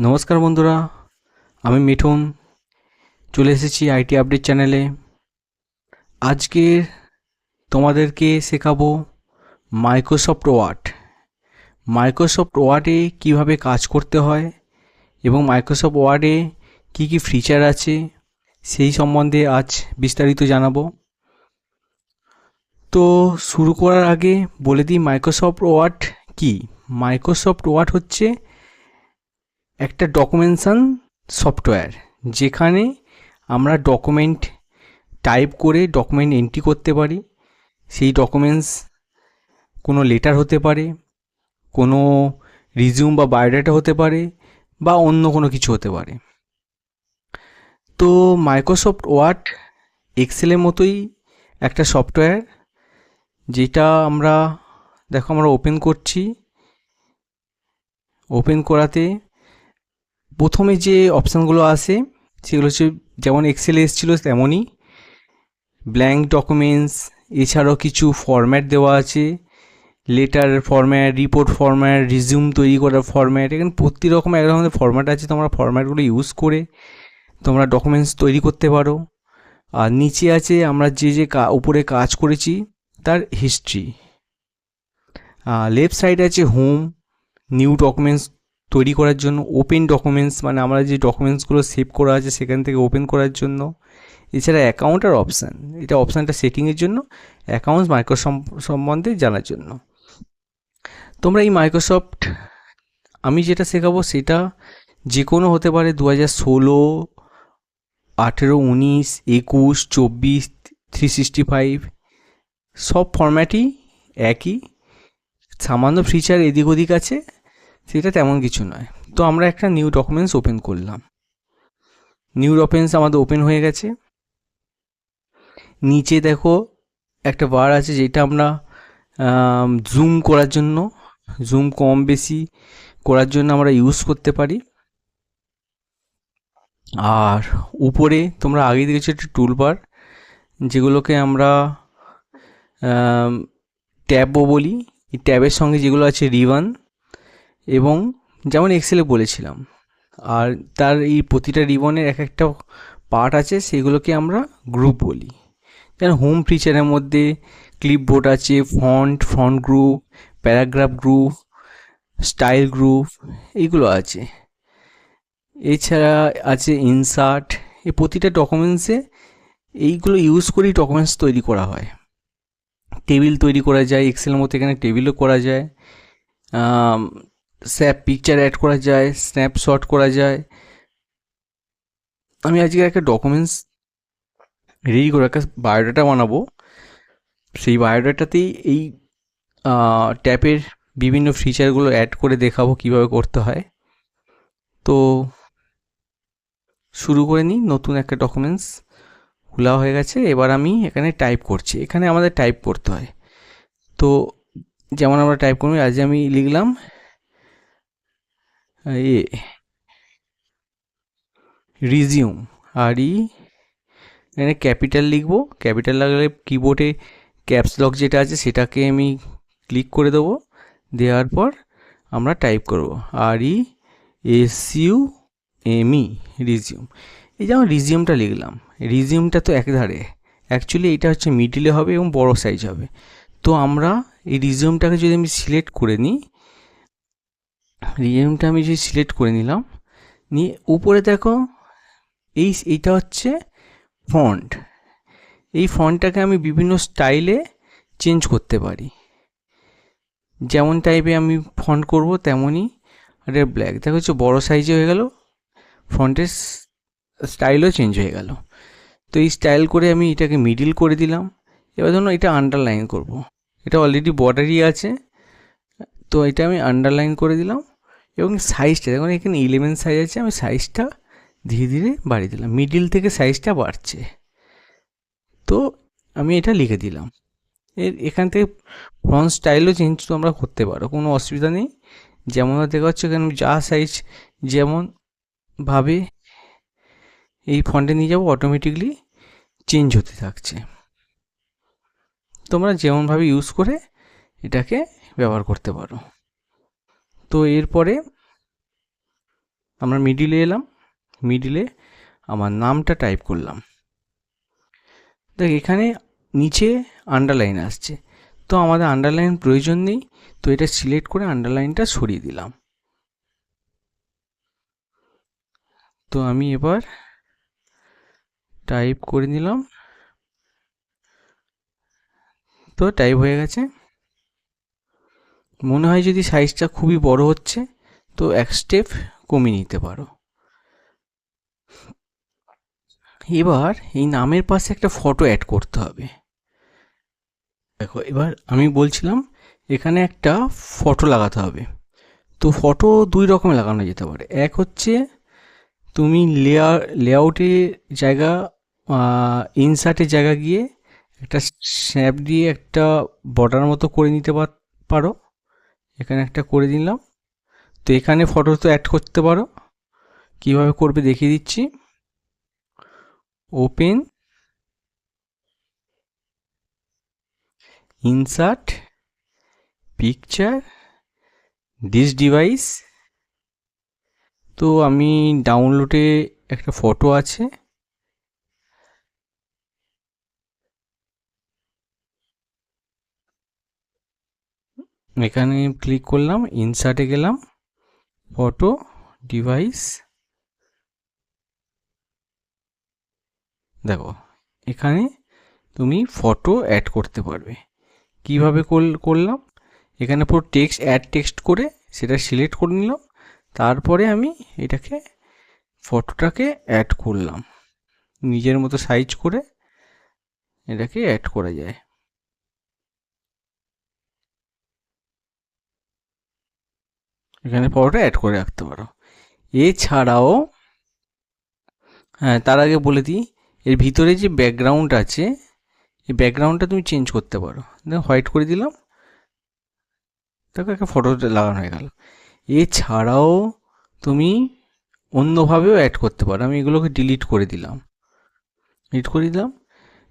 নমস্কার বন্ধুরা, আমি মিঠুন চলে এসেছি আইটি আপডেট চ্যানেলে। আজকে তোমাদেরকে শেখাবো মাইক্রোসফট ওয়ার্ড। মাইক্রোসফট ওয়ার্ডে কিভাবে কাজ করতে হয় এবং মাইক্রোসফট ওয়ার্ডে কি কি ফিচার আছে সেই সম্বন্ধে আজ বিস্তারিত জানাবো। তো শুরু করার আগে বলে দিই মাইক্রোসফট ওয়ার্ড কি। মাইক্রোসফট ওয়ার্ড হচ্ছে একটা ডকুমেন্টেশন সফটওয়্যার, যেখানে আমরা ডকুমেন্ট টাইপ করে ডকুমেন্ট এন্ট্রি করতে পারি। সেই ডকুমেন্টস কোনো লেটার হতে পারে, কোনো রিজিউম বা বায়োডাটা হতে পারে, বা অন্য কোনো কিছু হতে পারে। তো মাইক্রোসফট ওয়ার্ড এক্সেলের মতোই একটা সফটওয়্যার, যেটা আমরা ওপেন করছি। ওপেন করাতে প্রথমে যে অপশানগুলো আসে সেগুলো হচ্ছে যেমন এক্সেলে এসেছিলো তেমনই ব্ল্যাঙ্ক ডকুমেন্টস, এছাড়াও কিছু ফরম্যাট দেওয়া আছে, letter format, report format, resume তৈরি করার ফরম্যাট। এখানে প্রতি রকম এক ধরনের ফরম্যাট আছে, তোমরা ফরম্যাটগুলো ইউজ করে তোমরা ডকুমেন্টস তৈরি করতে পারো। আর নিচে আছে আমরা যে উপরে কাজ করেছি তার হিস্ট্রি। লেফট সাইডে আছে হোম, নিউ ডকুমেন্টস তৈরি করার জন্য, ওপেন ডকুমেন্টস মানে আমরা যে ডকুমেন্টসগুলো সেভ করা আছে সেখান থেকে ওপেন করার জন্য। এছাড়া অ্যাকাউন্ট আর অপশান, এটা অপশানটা সেটিংয়ের জন্য, অ্যাকাউন্টস সম্বন্ধে জানার জন্য। তোমরা এই মাইক্রোসফট আমি যেটা শেখাবো সেটা যে কোনো হতে পারে, 2016, 18, 19, 21, 24, 365 সব ফরম্যাটই একই। সামান্য ফিচার এদিক ওদিক আছে, সেটা তেমন কিছু নয়। তো আমরা একটা নিউ ডকুমেন্টস ওপেন করলাম। নিউ ডকুমেন্টস আমাদের ওপেন হয়ে গেছে। নিচে দেখো একটা বার আছে, যেটা আমরা জুম করার জন্য, জুম কম বেশি করার জন্য আমরা ইউজ করতে পারি। আর উপরে তোমরা আগে দেখেছো একটা টুলবার, যেগুলোকে আমরা ট্যাবও বলি। এই ট্যাবের সঙ্গে যেগুলো আছে রিবন, এবং যেমন এক্সেলে বলেছিলাম। আর তার এই প্রতিটা রিবনের এক একটা পার্ট আছে, সেগুলোকে আমরা গ্রুপ বলি। যেমন হোম ফিচারের মধ্যে ক্লিপবোর্ড আছে, font group, paragraph group, style group, এইগুলো আছে। এছাড়া আছে ইনসার্ট। এই প্রতিটা ডকুমেন্টসে এইগুলো ইউজ করেই ডকুমেন্টস তৈরি করা হয়। টেবিল তৈরি করা যায় এক্সেলের মধ্যে, এখানে টেবিলও করা যায়, স্যাপ পিকচার অ্যাড করা যায়, স্ন্যাপশট করা যায়। আমি আজকে একটা ডকুমেন্টস রেডি করে একটা বায়োডাটা বানাবো। সেই বায়োডাটাতেই এই ট্যাপের বিভিন্ন ফিচারগুলো অ্যাড করে দেখাবো কীভাবে করতে হয়। তো শুরু করে নিই। নতুন একটা ডকুমেন্টস খোলা হয়ে গেছে। এবার আমি এখানে টাইপ করছি। এখানে আমাদের টাইপ করতে হয়। তো যেমন আমরা টাইপ করবো, আজ আমি লিখলাম রিজিউম, আর এখানে ক্যাপিটাল লিখবো। ক্যাপিটাল লাগলে কিবোর্ডে ক্যাপস লক যেটা আছে সেটাকে আমি ক্লিক করে দেবো। দেওয়ার পর আমরা টাইপ করব RESUME, রিজিউম। এই যেমন রিজিউমটা লিখলাম। রিজিউমটা তো একধারে, অ্যাকচুয়ালি এটা হচ্ছে মিডিলে হবে এবং বড় সাইজ হবে। তো আমরা এই রিজিউমটাকে যদি আমি সিলেক্ট করে নিই, রিজিউমটা আমি যদি সিলেক্ট করে নিলাম, নিয়ে উপরে দেখো এইটা হচ্ছে ফন্ট। এই ফন্টটাকে আমি বিভিন্ন স্টাইলে চেঞ্জ করতে পারি। যেমন টাইপে আমি ফন্ট করব তেমনই। আর ব্ল্যাক দেখো হচ্ছে বড়ো সাইজে হয়ে গেল, ফন্টের স্টাইলও চেঞ্জ হয়ে গেল। তো এই স্টাইল করে আমি এটাকে মিডিল করে দিলাম। এবার ধরুন এটা আন্ডারলাইন করব। এটা অলরেডি বর্ডারই আছে, তো এটা আমি আন্ডারলাইন করে দিলাম। এবং সাইজটা দেখুন এখানে 11 সাইজ আছে, আমি সাইজটা ধীরে ধীরে বাড়িয়ে দিলাম। মিডিল থেকে সাইজটা বাড়ছে, তো আমি এটা লিখে দিলাম। এখান থেকে ফন্ট স্টাইলও চেঞ্জ তোমরা করতে পারো, কোনো অসুবিধা নেই। যেমন দেখা হচ্ছে এখানে যা সাইজ যেমনভাবে এই ফন্টে নিয়ে যাবো, অটোমেটিকলি চেঞ্জ হতে থাকছে। তোমরা যেমনভাবে ইউজ করে এটাকে ব্যবহার করতে পারো। তো এরপরে আমরা মিডিলে এলাম, মিডিলে আমার নামটা টাইপ করলাম। দেখ এখানে নিচে আন্ডারলাইন আসছে, তো আমাদের আন্ডারলাইন প্রয়োজন নেই, তো এটা সিলেক্ট করে আন্ডারলাইনটা সরিয়ে দিলাম। তো আমি এবার টাইপ করে নিলাম, তো টাইপ হয়ে গেছে। মনে হয় যদি সাইজটা খুবই বড় হচ্ছে তো এক স্টেপ কমিয়ে নিতে পারো। এবার এই নামের পাশে একটা ফটো অ্যাড করতে হবে। দেখো এবার আমি বলছিলাম এখানে একটা ফটো লাগাতে হবে। তো ফটো দুই রকম লাগানো যেতে পারে। এক হচ্ছে তুমি লেআউটের জায়গা, ইনসার্টের জায়গা গিয়ে একটা স্ন্যাপ দিয়ে একটা বর্ডার মতো করে নিতে পারো। এখানে একটা করে দিলাম। তো এখানে ফটো তো অ্যাড করতে পারো, কীভাবে করবে দেখিয়ে দিচ্ছি। Open, insert, picture, this device. তো আমি ডাউনলোডে একটা ফটো আছে, এখানে ক্লিক করলাম, ইনসার্টে গেলাম, ফটো, ডিভাইস। দেখো এখানে তুমি ফটো অ্যাড করতে পারবে। কিভাবে করলাম, এখানে পুরো টেক্সট অ্যাড টেক্সট করে সেটা সিলেক্ট করে নিলাম, তারপরে আমি এটাকে ফটোটাকে অ্যাড করলাম। নিজের মতো সাইজ করে এটাকে অ্যাড করা যায়। এখানে ফটোটা অ্যাড করে রাখতে পারো। এছাড়াও হ্যাঁ, তার আগে বলে দিই, এর ভিতরে যে ব্যাকগ্রাউন্ড আছে এই ব্যাকগ্রাউন্ডটা তুমি চেঞ্জ করতে পারো। হোয়াইট করে দিলাম, দেখো একটা ফটো লাগানো হয়ে গেল। এছাড়াও তুমি অন্যভাবেও অ্যাড করতে পারো। আমি এগুলোকে ডিলিট করে দিলাম।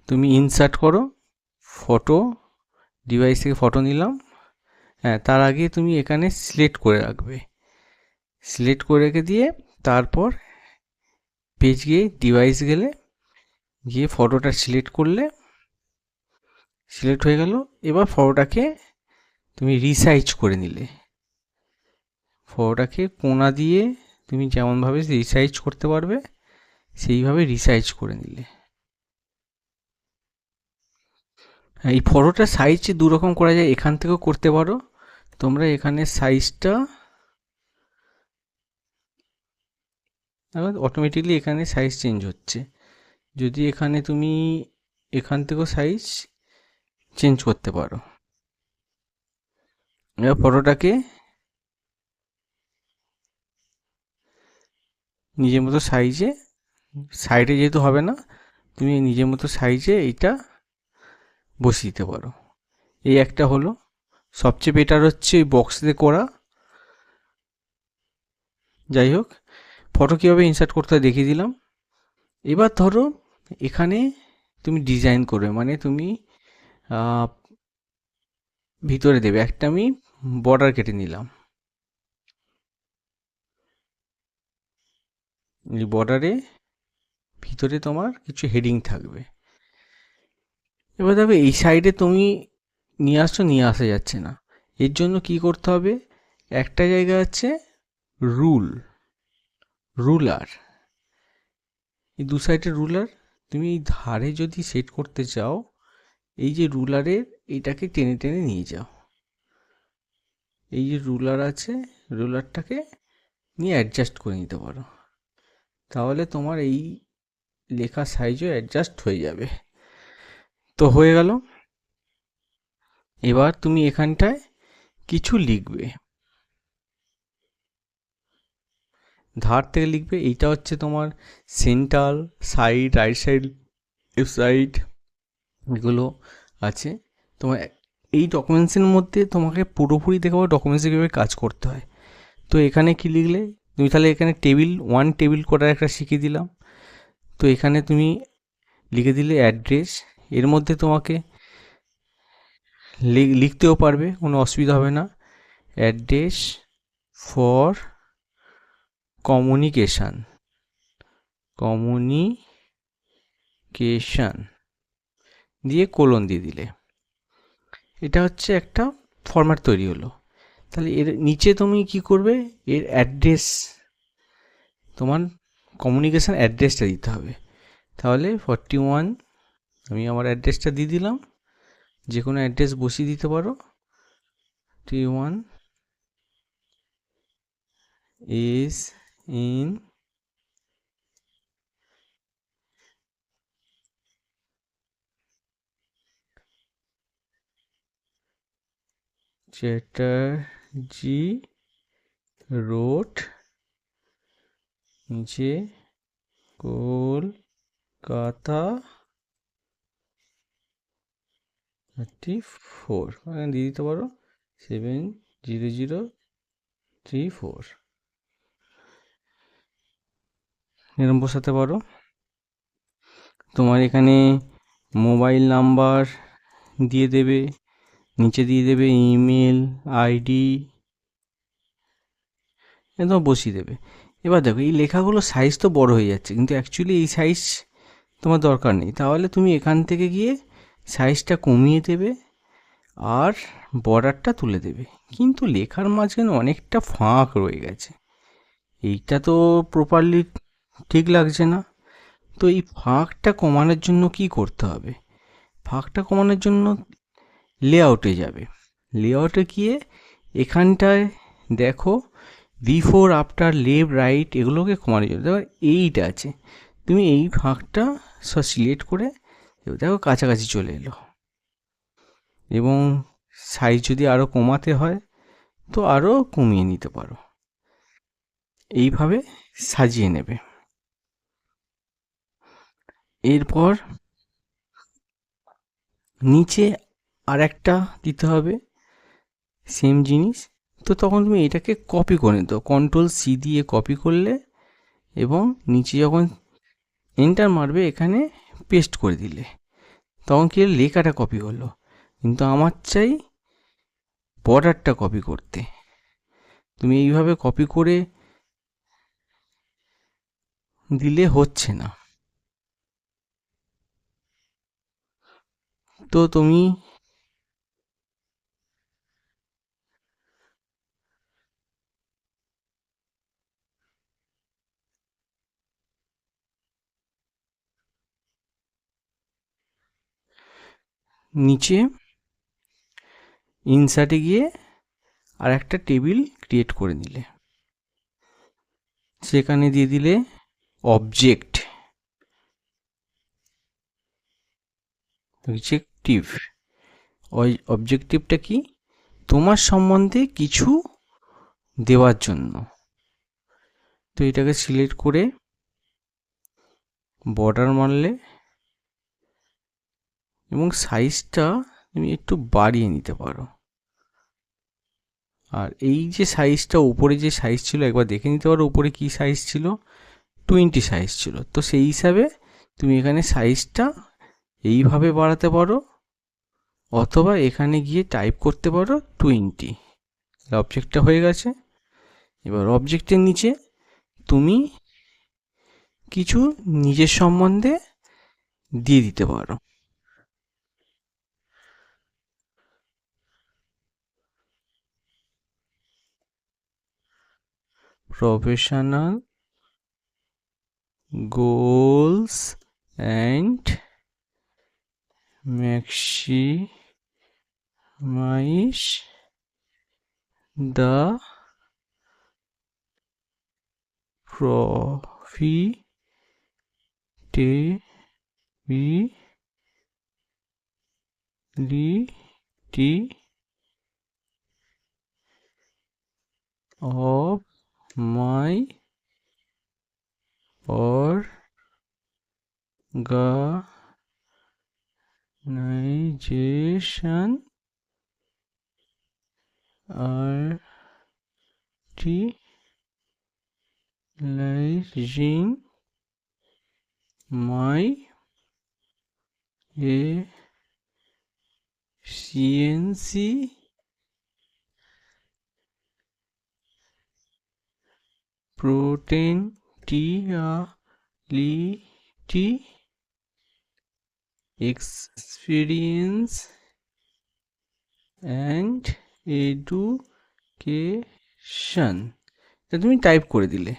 তুমি ইনসার্ট করো, ফটো, ডিভাইস থেকে ফটো নিলাম। হ্যাঁ, তার আগে তুমি এখানে সিলেক্ট করে রাখবে, সিলেক্ট করে রেখে দিয়ে তারপর পেজ গিয়ে ডিভাইস গেলে গিয়ে ফটোটা সিলেক্ট করলে, সিলেক্ট হয়ে গেল। এবার ফটোটাকে তুমি রিসাইজ করে নিলে, ফটোটাকে কোণা দিয়ে তুমি যেমনভাবে রিসাইজ করতে পারবে সেইভাবে রিসাইজ করে নিলে। এই ফটোটার সাইজ দু রকম করা যায়, এখান থেকেও করতে পারো। তোমরা এখানে সাইজটা অটোমেটিকলি এখানে সাইজ চেঞ্জ হচ্ছে। যদি এখানে তুমি এখান থেকেও সাইজ চেঞ্জ করতে পারো। এবার ফটোটাকে নিজের মতো সাইজে, সাইডে যেহেতু হবে না, তুমি নিজের মতো সাইজে এইটা বসিয়ে দিতে পারো। এই একটা হলো। সবচেয়ে বেটার হচ্ছে ওই বক্স দিয়ে করা। যাই হোক, ফটো কীভাবে ইনসার্ট করতে হয় দেখিয়ে দিলাম। এবার ধরো এখানে তুমি ডিজাইন করবে, মানে তুমি ভিতরে দেবে। একটা আমি বর্ডার কেটে নিলাম, এই বর্ডারে ভিতরে তোমার কিছু হেডিং থাকবে। এবার দেখো এই সাইডে তুমি নিয়ে আসছো, নিয়ে আসা যাচ্ছে না। এর জন্য কি করতে হবে, একটা জায়গা আছে রুলার, এই দু সাইডে রুলার। তুমি এই ধারে যদি সেট করতে চাও, এই যে রুলারের এইটাকে টেনে টেনে নিয়ে যাও। এই যে রুলার আছে, রুলারটাকে নিয়ে অ্যাডজাস্ট করে নিতে পারো, তাহলে তোমার এই লেখা সাইজও অ্যাডজাস্ট হয়ে যাবে। তো হয়ে গেল। এবার তুমি এখানটায় কিছু লিখবে, ধার থেকে লিখবে। এইটা হচ্ছে তোমার centre, side, right side, left side, এগুলো আছে তোমার। এই ডকুমেন্টসের মধ্যে তোমাকে পুরোপুরি দেখাবো ডকুমেন্টসে কীভাবে কাজ করতে হয়। তো এখানে কি লিখলে তুমি, তাহলে এখানে টেবিল ওয়ান, টেবিল করার একটা শিখিয়ে দিলাম। তো এখানে তুমি লিখে দিলে অ্যাড্রেস। এর মধ্যে তোমাকে লিখতেও পারবে, কোনো অসুবিধা হবে না। অ্যাড্রেস ফর কমিউনিকেশন, কমিউনিকেশন দিয়ে কোলন দিয়ে দিলে এটা হচ্ছে একটা ফরম্যাট তৈরি হলো। তাহলে এর নিচে তুমি কি করবে, এর অ্যাড্রেস, তোমার কমিউনিকেশান অ্যাড্রেসটা দিতে হবে। তাহলে 41 আমি আমার অ্যাড্রেসটা দিয়ে দিলাম, যে কোনো অ্যাড্রেস বসিয়ে দিতে পারো। 41 is in চ্যাটার্জি রোড, নিচে কলকাতা 34, এখানে দিয়ে দিতে পারো 70034, এরকম বসাতে পারো। তোমার এখানে মোবাইল নাম্বার দিয়ে দেবে, নিচে দিয়ে দেবে ইমেল আইডি, একদম বসিয়ে দেবে। এবার দেখো এই লেখাগুলো সাইজ তো বড় হয়ে যাচ্ছে, কিন্তু অ্যাকচুয়ালি এই সাইজ তোমার দরকার নেই। তাহলে তুমি এখান থেকে গিয়ে সাইজটা কমিয়ে দেবে আর বর্ডারটা তুলে দেবে। কিন্তু লেখার মাঝখানে অনেকটা ফাঁক রয়ে গেছে, এইটা তো প্রপারলি ঠিক লাগছে না। তো এই ফাঁকটা কমানোর জন্য কি করতে হবে, ফাঁকটা কমানোর জন্য লেআউটে যাবে। লেআউটে গিয়ে এখানটায় দেখো বিফোর আফটার লেফট রাইট এগুলোকে কমানো যাবে। দেখো এইটা আছে, তুমি এই ফাঁকটা সব সিলেক্ট করে দেখো কাছাকাছি চলে এলো। এবং সাইজ যদি আরও কমাতে হয় তো আরও কমিয়ে নিতে পারো। এইভাবে সাজিয়ে নেবে। এরপর নিচে আর একটা দিতে হবে সেম জিনিস। তো তখন তুমি এটাকে কপি করে নিতে, Ctrl+C দিয়ে কপি করলে এবং নিচে যখন এন্টার মারবে এখানে পেস্ট করে দিলে তখন কি লেখাটা কপি হলো। কিন্তু আমার চাই বর্ডারটা কপি করতে। তুমি এইভাবে কপি করে দিলে হচ্ছে না। তো তুমি নিচে ইনসার্টে গিয়ে আর একটা টেবিল ক্রিয়েট করে নিলে, সেখানে দিয়ে দিলে অবজেক্ট, অবজেক্টিভ। ওই অবজেক্টিভটা কি, তোমার সম্বন্ধে কিছু দেওয়ার জন্য। তো এটাকে সিলেক্ট করে বর্ডার মারলে এবং সাইজটা তুমি একটু বাড়িয়ে নিতে পারো। আর এই যে সাইজটা, উপরে যে সাইজ ছিল একবার দেখে নিতে পারো, উপরে কি সাইজ ছিল, 20 সাইজ ছিল। তো সেই হিসাবে তুমি এখানে সাইজটা এইভাবে বাড়াতে পারো, অথবা এখানে গিয়ে টাইপ করতে পারো 20। অবজেক্টটা হয়ে গেছে। এবার অবজেক্টের নিচে তুমি কিছু নিজের সম্বন্ধে দিয়ে দিতে পারো। Professional goals and maximize the profitability of my organization utilizing my efficiency potentiality experience and education, তা তুমি টাইপ করে দিলে।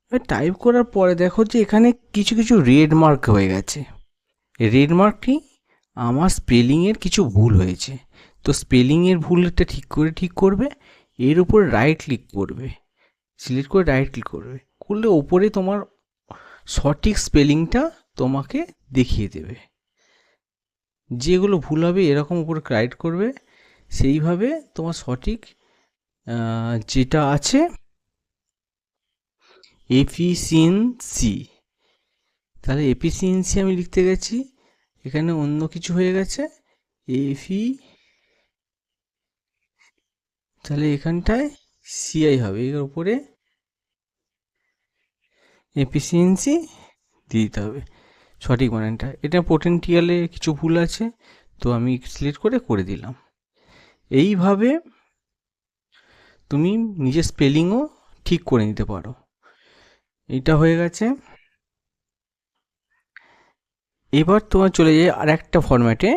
এবার টাইপ করার পরে দেখো যে এখানে কিছু কিছু রেড মার্ক হয়ে গেছে। রেড মার্কটি আমার স্পেলিংয়ের কিছু ভুল হয়েছে। তো স্পেলিংয়ের ভুলটা ঠিক করবে। এর উপর রাইট ক্লিক করবে, সিলেক্ট করে রাইট ক্লিক করবে, করলে ওপরে তোমার সঠিক স্পেলিংটা তোমাকে দেখিয়ে দেবে। যেগুলো ভুল হবে এরকম উপরে রাইট করবে, সেইভাবে তোমার সঠিক যেটা আছে এফিসিয়েন্সি, তাহলে এফিসিয়েন্সি আমি লিখতে গেছি, এখানে অন্য কিছু হয়ে গেছে তাহলে এখানটায় সিআই হবে, এর উপরে এফিসিয়েন্সি দিয়ে দিতে হবে সঠিক বানানটা। এটা পোটেনশিয়ালে কিছু ভুল আছে, তো আমি সিলেক্ট করে দিলাম। এইভাবে তুমি নিজের স্পেলিংও ঠিক করে নিতে পারো। এটা হয়ে গেছে। এবার তোমার চলে যায় আর একটা ফরম্যাটে।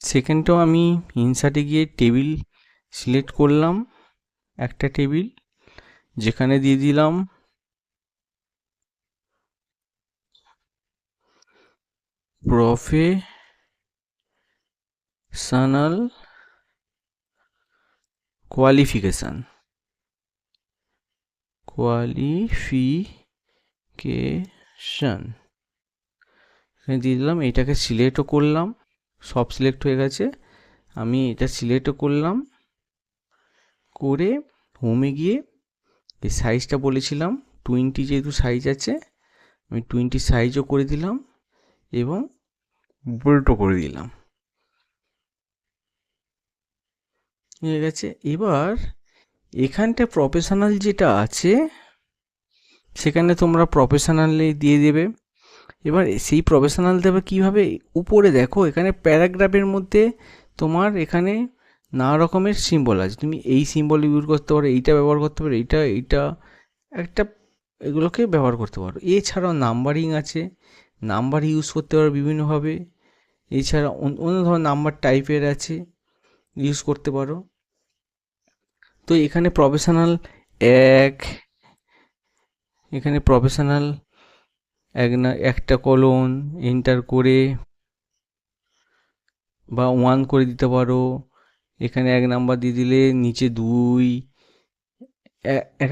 সেকেন্ডটাও আমি ইনসার্টে গিয়ে টেবিল সিলেক্ট করলাম, একটা টেবিল, যেখানে দিয়ে দিলাম প্রফেশনাল কোয়ালিফিকেশান, এখানে দিয়ে দিলাম। এটাকে সিলেক্টও করলাম, সব সিলেক্ট হয়ে গেছে। আমি এটা সিলেক্টও করলাম, করে হোমে গিয়ে এই সাইজটা বলেছিলাম 20, যেহেতু সাইজ আছে আমি 20 সাইজও করে দিলাম এবং বোল্টও করে দিলাম, হয়ে গেছে। এবার এখানটা প্রফেশনাল যেটা আছে সেখানে তোমরা প্রফেশনালে দিয়ে দেবে। এবার সেই প্রফেশনাল দেবে কীভাবে, উপরে দেখো এখানে প্যারাগ্রাফের মধ্যে তোমার এখানে নানা রকমের সিম্বল আছে, তুমি এই সিম্বল ইউজ করতে পারো, এইটা ব্যবহার করতে পারো, এইটা একটা এগুলোকে ব্যবহার করতে পারো। এছাড়াও নাম্বারিং আছে, নাম্বার ইউজ করতে পারো বিভিন্নভাবে। এছাড়া অন্য ধরনের নাম্বার টাইপের আছে, ইউজ করতে পারো। তো এখানে প্রফেশনাল এখানে প্রফেশনাল একটা কলন এন্টার করে বা 1 করে দিতে পারো। এখানে 1 নাম্বার দিয়ে দিলে নিচে 2,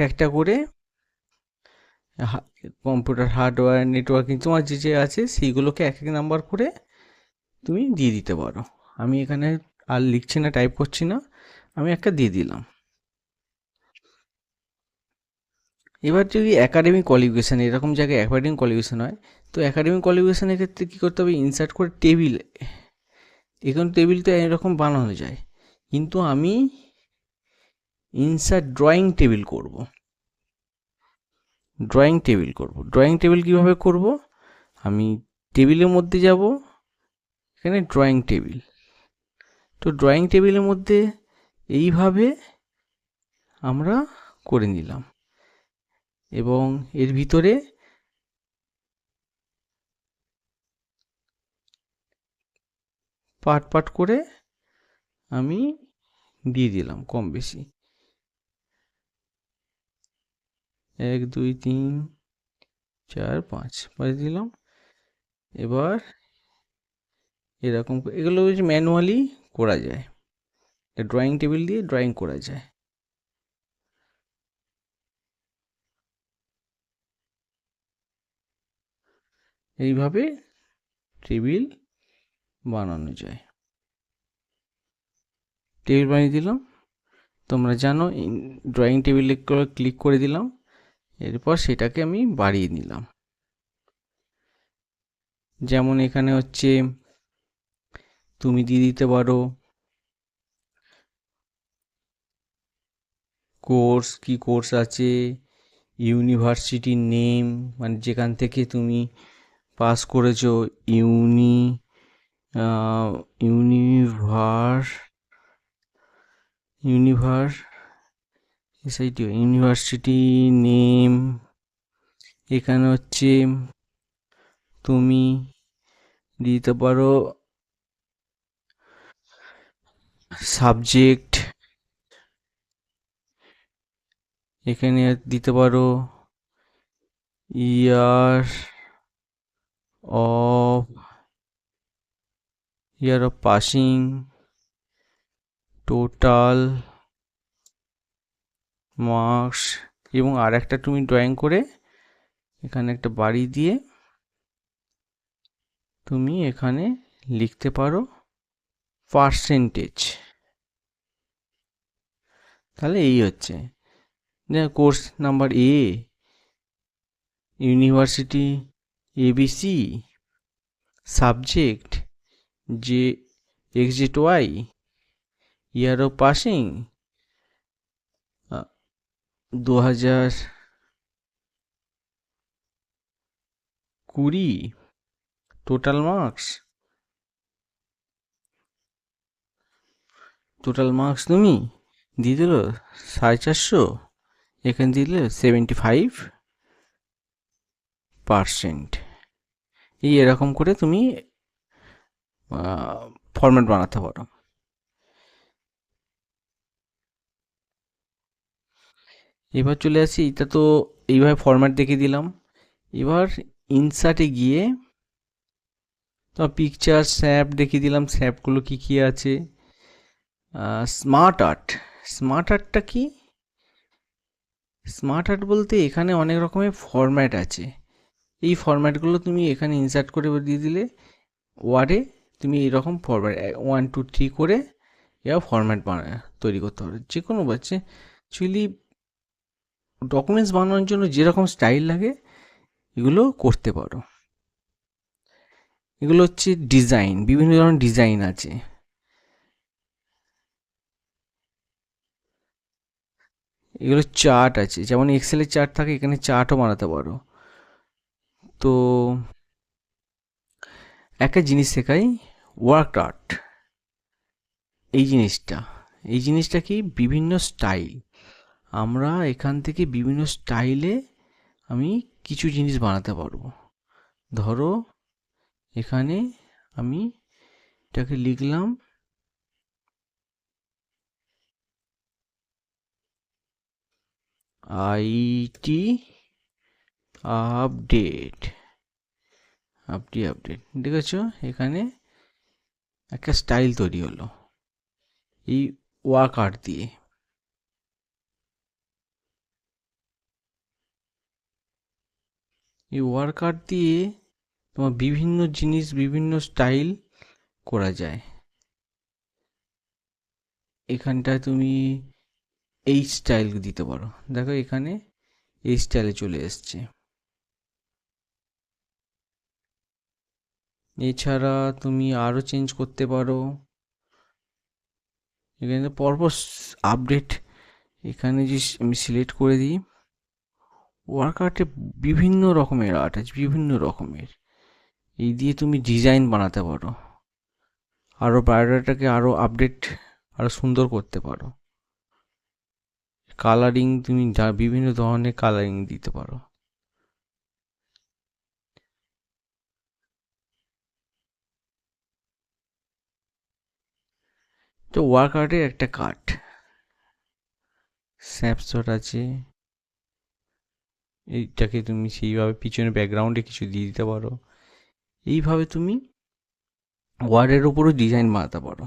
একটা করে কম্পিউটার হার্ডওয়্যার নেটওয়ার্কিং তোমার যে আছে সেইগুলোকে এক নাম্বার করে তুমি দিয়ে দিতে পারো। আমি এখানে আর লিখছি না, টাইপ করছি না, আমি একটা দিয়ে দিলাম। এবার যদি একাডেমিক কোয়ালিফিকেশান এরকম জায়গায় একাডেমিক কোয়ালিফিকেশান হয়, তো একাডেমিক কোয়ালিফিকেশানের ক্ষেত্রে কী করতে হবে, ইনসার্ট করে টেবিল, এখন টেবিল তো এরকম বানানো যায়, কিন্তু আমি ইনসার্ট ড্রয়িং টেবিল করব। ড্রয়িং টেবিল কীভাবে করব, আমি টেবিলের মধ্যে যাব, এখানে ড্রয়িং টেবিল, তো ড্রয়িং টেবিলের মধ্যে এইভাবে আমরা করে নিলাম এবং এর ভিতরে পার্ট করে আমি দিয়ে দিলাম কম বেশি, 1 2 3 4 5 দিলাম। এবার এরকম এগুলো ম্যানুয়ালি করা যায়, ড্রয়িং টেবিল দিয়ে ড্রয়িং করা যায়। এইভাবে টেবিল বানানো যায়। টেবিল বানিয়ে দিলাম, তোমরা জানো ড্রয়িং টেবিলে ক্লিক করে দিলাম, এরপর সেটাকে আমি বাড়িয়ে নিলাম। যেমন এখানে হচ্ছে তুমি দিয়ে দিতে পারো কোর্স, কি কোর্স আছে, ইউনিভার্সিটির নেম, মানে যেখান থেকে তুমি পাস করেছো, এসআইটি ইউনিভার্সিটি নেম, এখানে হচ্ছে তুমি দিতে পারো সাবজেক্ট, এখানে দিতে পারো year of passing, total marks, এবং আর একটা তুমি ড্রয়িং করে এখানে একটা বাড়ি দিয়ে তুমি এখানে লিখতে পারো পার্সেন্টেজ। তাহলে এই হচ্ছে course number A, university ABC, subject যে XZY, year of passing 2020, total marks তুমি দিয়ে দিল 450, এখানে দিলে 75%। এই এরকম করে তুমি ফরম্যাট বানাতে পারো। এবার চলে আসি, এটা তো এইভাবে ফরম্যাট দেখিয়ে দিলাম। এবার ইনসার্টে গিয়ে তো পিকচার স্ন্যাপ দেখিয়ে দিলাম, স্ন্যাপগুলো কী কী আছে। স্মার্ট আর্টটা কি? স্মার্ট আর্ট বলতে এখানে অনেক রকমের ফরম্যাট আছে। এই ফরম্যাটগুলো তুমি এখানে ইনসার্ট করে দিয়ে দিলে ওয়ার্ডে তুমি এইরকম ফরম্যাট 1 2 3 করে এবার ফরম্যাট তৈরি করতে পারো। যে কোনো বাচ্চা অ্যাকচুয়ালি ডকুমেন্টস বানানোর জন্য যেরকম স্টাইল লাগে এগুলো করতে পারো। এগুলো হচ্ছে ডিজাইন, বিভিন্ন ধরনের ডিজাইন আছে। এগুলো চার্ট আছে, যেমন এক্সেলের চার্ট থাকে, এখানে চার্টও বানাতে পারো। তো একটা জিনিস শেখাই, ওয়ার্ক আর্ট। এই জিনিসটা কি বিভিন্ন স্টাইল, আমরা এখান থেকে বিভিন্ন স্টাইলে আমি কিছু জিনিস বানাতে পারবো। ধরো এখানে আমি এটাকে লিখলাম আইটি আপডেট, দেখেছো এখানে একটা স্টাইল তৈরি হলো এই ওয়ার্ক আর্ট দিয়ে। এই ওয়ার্ক আর্ট দিয়ে তোমার বিভিন্ন জিনিস, বিভিন্ন স্টাইল করা যায়। এখানটায় তুমি এই স্টাইল দিতে পারো, দেখো এখানে এই স্টাইলে চলে এসছে। এছাড়া তুমি আরও চেঞ্জ করতে পারো। এখানে পরপর আপডেট, এখানে যে আমি সিলেক্ট করে দিই, ওয়ার্ক আর্টে বিভিন্ন রকমের আর্ট আছে, বিভিন্ন রকমের। এই দিয়ে তুমি ডিজাইন বানাতে পারো, আরও বায়োডাটাকে আরও আপডেট, আরও সুন্দর করতে পারো। কালারিং তুমি বিভিন্ন ধরনের কালারিং দিতে পারো। তো ওয়ার্ক আর্টের একটা কার্ড স্ন্যাপশট আছে, এইটাকে তুমি সেইভাবে পিছনে ব্যাকগ্রাউন্ডে কিছু দিয়ে দিতে পারো। এইভাবে তুমি ওয়ার্ডের ওপরও ডিজাইন বানাতে পারো।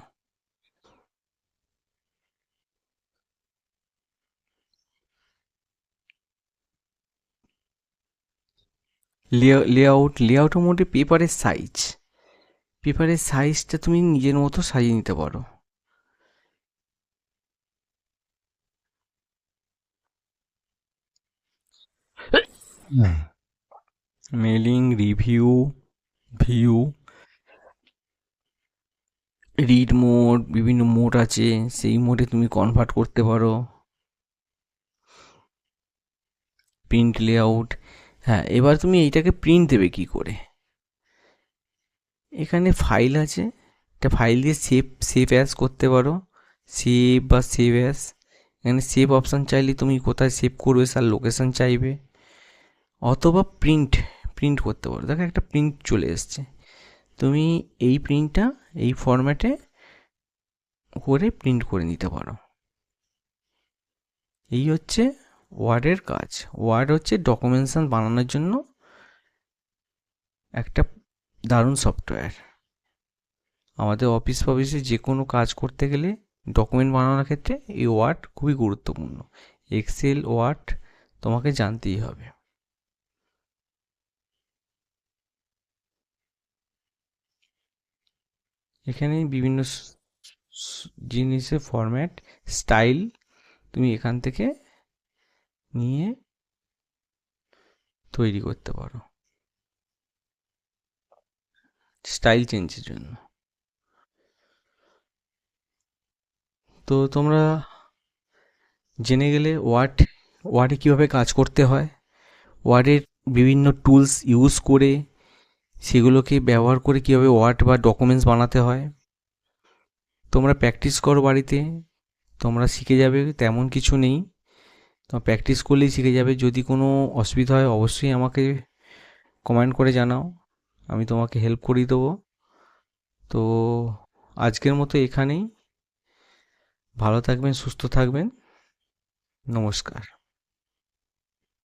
লেআউটের মধ্যে পেপারের সাইজটা তুমি নিজের মতো সাজিয়ে নিতে পারো। Mailing, review, view, read mode, বিভিন্ন মোড আছে, সেই মোডে তুমি কনভার্ট করতে পারো। প্রিন্ট লেআউট, হ্যাঁ এবার তুমি এইটাকে প্রিন্ট দেবে কি করে। এখানে ফাইল আছে, একটা ফাইল দিয়ে সেভ অ্যাজ করতে পারো, সেভ বা সেভ অ্যাজ, এখানে সেভ অপশান চাইলে তুমি কোথায় সেভ করবে তার লোকেশান চাইবে, অথবা প্রিন্ট করতে পারো। দেখো একটা প্রিন্ট চলে এসছে, তুমি এই প্রিন্টটা এই ফরম্যাটে করে প্রিন্ট করে নিতে পারো। এই হচ্ছে ওয়ার্ডের কাজ। ওয়ার্ড হচ্ছে ডকুমেন্টেশন বানানোর জন্য একটা দারুণ সফটওয়্যার। আমাদের অফিসে যে কোনো কাজ করতে গেলে ডকুমেন্ট বানানোর ক্ষেত্রে এই ওয়ার্ড খুবই গুরুত্বপূর্ণ। এক্সেল, ওয়ার্ড তোমাকে জানতেই হবে। এখানে বিভিন্ন জিনিসের ফরম্যাট, স্টাইল তুমি এখান থেকে নিয়ে তৈরি করতে পারো স্টাইল চেঞ্জের জন্য। তো তোমরা জেনে গেলে ওয়ার্ডে কীভাবে কাজ করতে হয়, ওয়ার্ডের বিভিন্ন টুলস ইউজ করে সেগুলোকে ব্যবহার করে কীভাবে ওয়ার্ড বা ডকুমেন্টস বানাতে হয়। তোমরা প্র্যাকটিস করো বাড়িতে, তোমরা শিখে যাবে, তেমন কিছু নেই। তোমরা প্র্যাকটিস করলেই শিখে যাবে। যদি কোনো অসুবিধা হয় অবশ্যই আমাকে কমেন্ট করে জানাও, আমি তোমাকে হেল্প করিয়ে দেবো। তো আজকের মতো এখানেই। ভালো থাকবেন, সুস্থ থাকবেন, নমস্কার।